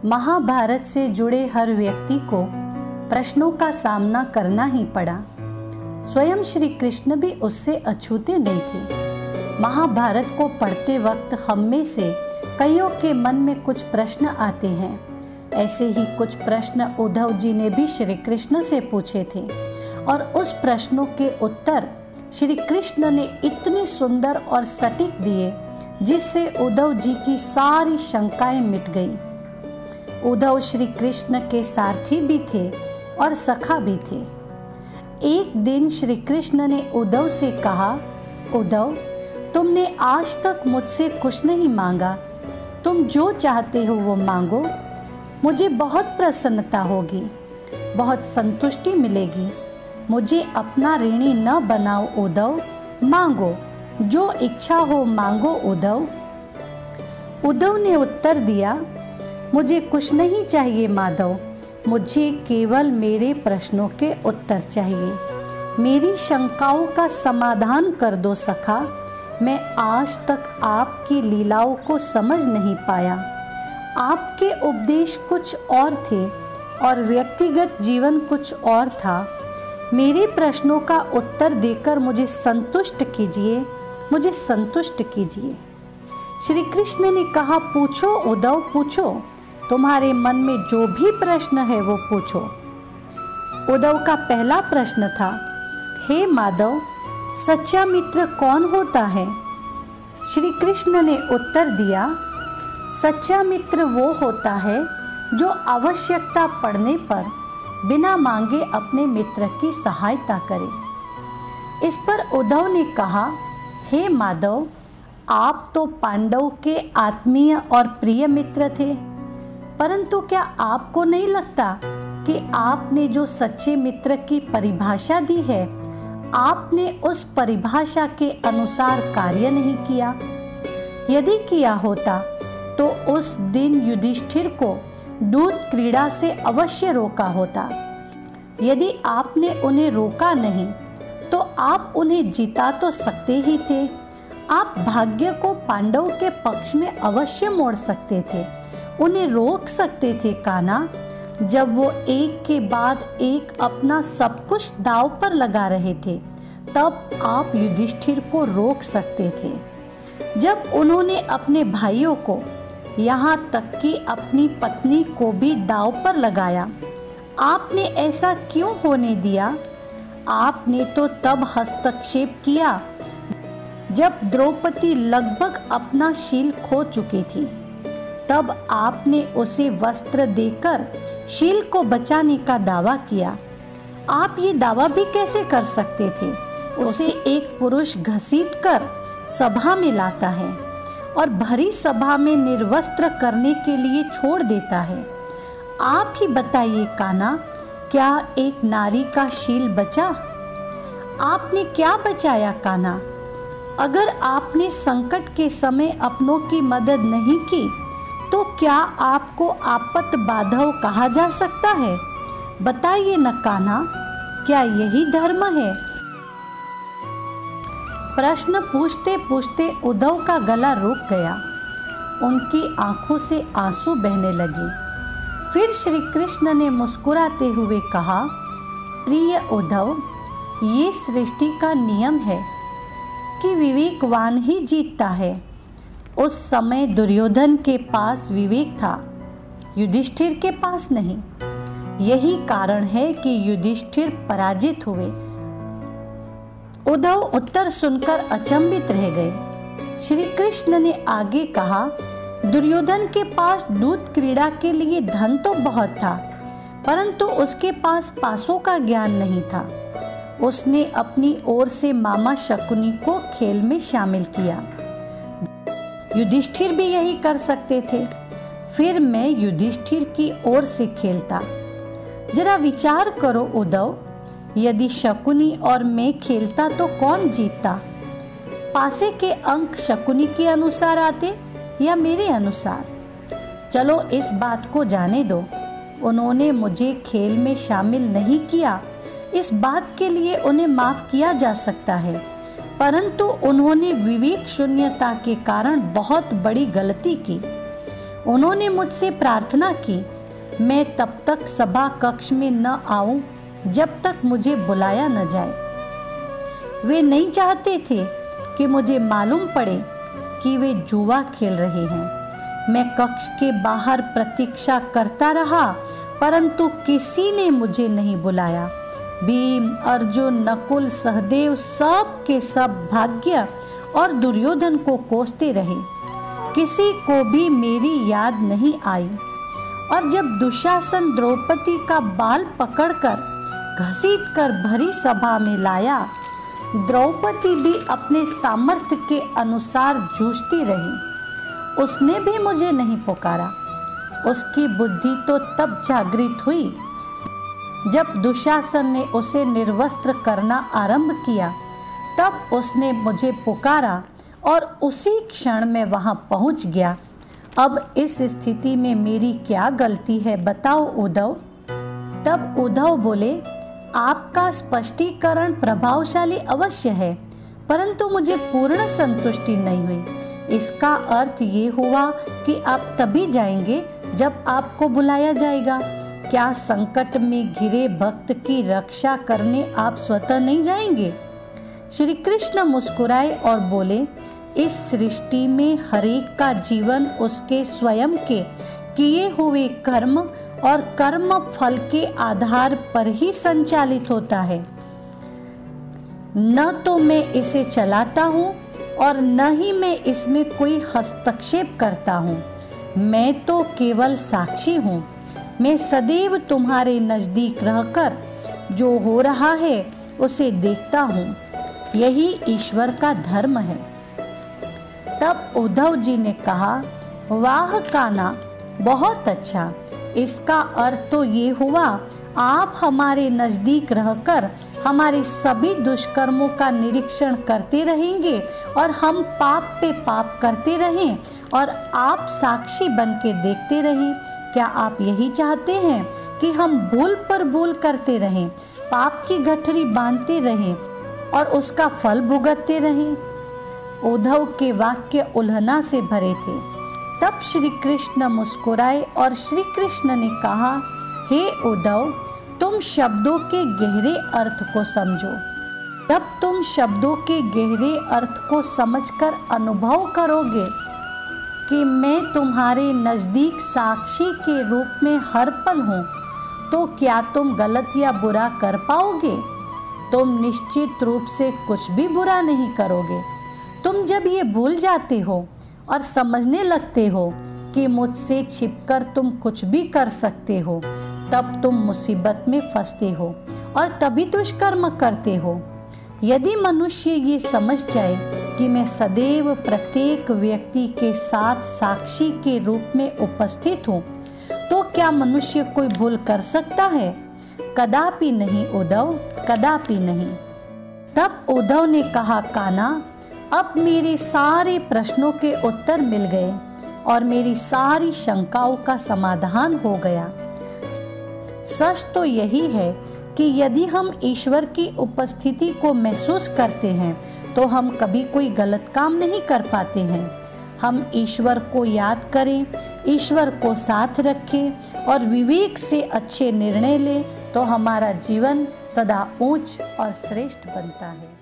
महाभारत से जुड़े हर व्यक्ति को प्रश्नों का सामना करना ही पड़ा। स्वयं श्री कृष्ण भी उससे अछूते नहीं थे। महाभारत को पढ़ते वक्त हम में से कईयों के मन में कुछ प्रश्न आते हैं। ऐसे ही कुछ प्रश्न उद्धव जी ने भी श्री कृष्ण से पूछे थे और उस प्रश्नों के उत्तर श्री कृष्ण ने इतनी सुंदर और सटीक दिए जिससे उद्धव जी की सारी शंकाएं मिट गई। उद्धव श्री कृष्ण के सारथी भी थे और सखा भी थे। एक दिन श्री कृष्ण ने उद्धव से कहा, उद्धव, तुमने आज तक मुझसे कुछ नहीं मांगा। तुम जो चाहते हो वो मांगो, मुझे बहुत प्रसन्नता होगी, बहुत संतुष्टि मिलेगी। मुझे अपना ऋणी न बनाओ उद्धव, मांगो, जो इच्छा हो मांगो उद्धव। उद्धव ने उत्तर दिया, मुझे कुछ नहीं चाहिए माधव, मुझे केवल मेरे प्रश्नों के उत्तर चाहिए। मेरी शंकाओं का समाधान कर दो सखा। मैं आज तक आपकी लीलाओं को समझ नहीं पाया। आपके उपदेश कुछ और थे और व्यक्तिगत जीवन कुछ और था। मेरे प्रश्नों का उत्तर देकर मुझे संतुष्ट कीजिए, मुझे संतुष्ट कीजिए। श्री कृष्ण ने कहा, पूछो उद्धव, पूछो, तुम्हारे मन में जो भी प्रश्न है वो पूछो। उद्धव का पहला प्रश्न था, हे माधव, सच्चा मित्र कौन होता है? श्री कृष्ण ने उत्तर दिया, सच्चा मित्र वो होता है जो आवश्यकता पड़ने पर बिना मांगे अपने मित्र की सहायता करे। इस पर उद्धव ने कहा, हे माधव, आप तो पांडव के आत्मीय और प्रिय मित्र थे, परंतु क्या आपको नहीं लगता कि आपने जो सच्चे मित्र की परिभाषा दी है, आपने उस परिभाषा के अनुसार कार्य नहीं किया? यदि किया होता तो उस दिन युधिष्ठिर को दूत क्रीड़ा से अवश्य रोका होता। यदि आपने उन्हें रोका नहीं तो आप उन्हें जिता तो सकते ही थे। आप भाग्य को पांडव के पक्ष में अवश्य मोड़ सकते थे, उन्हें रोक सकते थे कान्हा। जब वो एक के बाद एक अपना सब कुछ दांव पर लगा रहे थे, तब आप युधिष्ठिर को रोक सकते थे। जब उन्होंने अपने भाइयों को, यहाँ तक कि अपनी पत्नी को भी दांव पर लगाया, आपने ऐसा क्यों होने दिया? आपने तो तब हस्तक्षेप किया जब द्रौपदी लगभग अपना शील खो चुकी थी। तब आपने उसे वस्त्र देकर शील को बचाने का दावा किया। आप ये दावा भी कैसे कर सकते थे? उसे एक पुरुष घसीटकर सभा में लाता है और भरी सभा में निर्वस्त्र करने के लिए छोड़ देता है। आप ही बताइए कान्हा, क्या एक नारी का शील बचा? आपने क्या बचाया कान्हा? अगर आपने संकट के समय अपनों की मदद नहीं की तो क्या आपको आपत बांधव कहा जा सकता है? बताइए न कान्हा, क्या यही धर्म है? प्रश्न पूछते पूछते उद्धव का गला रुक गया। उनकी आंखों से आंसू बहने लगे। फिर श्री कृष्ण ने मुस्कुराते हुए कहा, प्रिय उद्धव, ये सृष्टि का नियम है कि विवेकवान ही जीतता है। उस समय दुर्योधन के पास विवेक था, युधिष्ठिर के पास नहीं। यही कारण है कि युधिष्ठिर पराजित हुए। उद्धव उत्तर सुनकर अचंभित रह गए। श्री कृष्ण ने आगे कहा, दुर्योधन के पास दूत क्रीड़ा के लिए धन तो बहुत था, परंतु उसके पास पासों का ज्ञान नहीं था। उसने अपनी ओर से मामा शकुनी को खेल में शामिल किया। युधिष्ठिर भी यही कर सकते थे। फिर मैं युधिष्ठिर की ओर से खेलता। जरा विचार करो उद्धव, यदि शकुनी और मैं खेलता तो कौन जीतता? पासे के अंक शकुनी के अनुसार आते या मेरे अनुसार? चलो इस बात को जाने दो। उन्होंने मुझे खेल में शामिल नहीं किया, इस बात के लिए उन्हें माफ किया जा सकता है, परंतु उन्होंने विवेक शून्यता के कारण बहुत बड़ी गलती की। उन्होंने मुझसे प्रार्थना की मैं तब तक सभा कक्ष में न आऊं जब तक मुझे बुलाया न जाए। वे नहीं चाहते थे कि मुझे मालूम पड़े कि वे जुआ खेल रहे हैं। मैं कक्ष के बाहर प्रतीक्षा करता रहा, परंतु किसी ने मुझे नहीं बुलाया। भीम, अर्जुन, नकुल, सहदेव सब के सब भाग्य और दुर्योधन को कोसते रहे। किसी को भी मेरी याद नहीं आई। और जब दुशासन द्रौपदी का बाल पकड़कर घसीटकर भरी सभा में लाया, द्रौपदी भी अपने सामर्थ्य के अनुसार जूझती रही। उसने भी मुझे नहीं पुकारा। उसकी बुद्धि तो तब जागृत हुई जब दुशासन ने उसे निर्वस्त्र करना आरंभ किया। तब उसने मुझे पुकारा और उसी क्षण में वहां पहुंच गया। अब इस स्थिति में मेरी क्या गलती है बताओ उद्धव। तब उद्धव बोले, आपका स्पष्टीकरण प्रभावशाली अवश्य है, परंतु मुझे पूर्ण संतुष्टि नहीं हुई। इसका अर्थ ये हुआ कि आप तभी जाएंगे जब आपको बुलाया जाएगा। क्या संकट में घिरे भक्त की रक्षा करने आप स्वतः नहीं जाएंगे? श्री कृष्ण मुस्कुराए और बोले, इस सृष्टि में हरेक का जीवन उसके स्वयं के किए हुए कर्म और कर्म फल के आधार पर ही संचालित होता है। न तो मैं इसे चलाता हूँ और न ही मैं इसमें कोई हस्तक्षेप करता हूँ। मैं तो केवल साक्षी हूँ। मैं सदैव तुम्हारे नजदीक रहकर जो हो रहा है उसे देखता हूँ। यही ईश्वर का धर्म है। तब उद्धव जी ने कहा, वाह कान्हा, बहुत अच्छा। इसका अर्थ तो ये हुआ आप हमारे नजदीक रहकर हमारे सभी दुष्कर्मों का निरीक्षण करते रहेंगे और हम पाप पे पाप करते रहें और आप साक्षी बन के देखते रहें। क्या आप यही चाहते हैं कि हम भूल पर भूल करते रहें, पाप की गठरी बांधते रहें और उसका फल भुगतते रहें? उद्धव के वाक्य उल्हना से भरे थे। तब श्री कृष्ण मुस्कुराए और श्री कृष्ण ने कहा, हे उद्धव, तुम शब्दों के गहरे अर्थ को समझो। जब तुम शब्दों के गहरे अर्थ को समझकर अनुभव करोगे कि मैं तुम्हारे नजदीक साक्षी के रूप में हर पल हूँ, तो क्या तुम गलत या बुरा कर पाओगे? तुम निश्चित रूप से कुछ भी बुरा नहीं करोगे। तुम जब ये भूल जाते हो और समझने लगते हो कि मुझसे छिपकर तुम कुछ भी कर सकते हो, तब तुम मुसीबत में फंसते हो और तभी दुष्कर्म करते हो। यदि मनुष्य ये समझ जाए कि मैं सदैव प्रत्येक व्यक्ति के साथ साक्षी के रूप में उपस्थित हूँ, तो क्या मनुष्य कोई भूल कर सकता है? कदापि नहीं उद्धव, कदापि नहीं। तब उद्धव ने कहा, कान्हा, अब मेरे सारे प्रश्नों के उत्तर मिल गए और मेरी सारी शंकाओं का समाधान हो गया। सच तो यही है कि यदि हम ईश्वर की उपस्थिति को महसूस करते हैं तो हम कभी कोई गलत काम नहीं कर पाते हैं। हम ईश्वर को याद करें, ईश्वर को साथ रखें और विवेक से अच्छे निर्णय लें तो हमारा जीवन सदा ऊंच और श्रेष्ठ बनता है।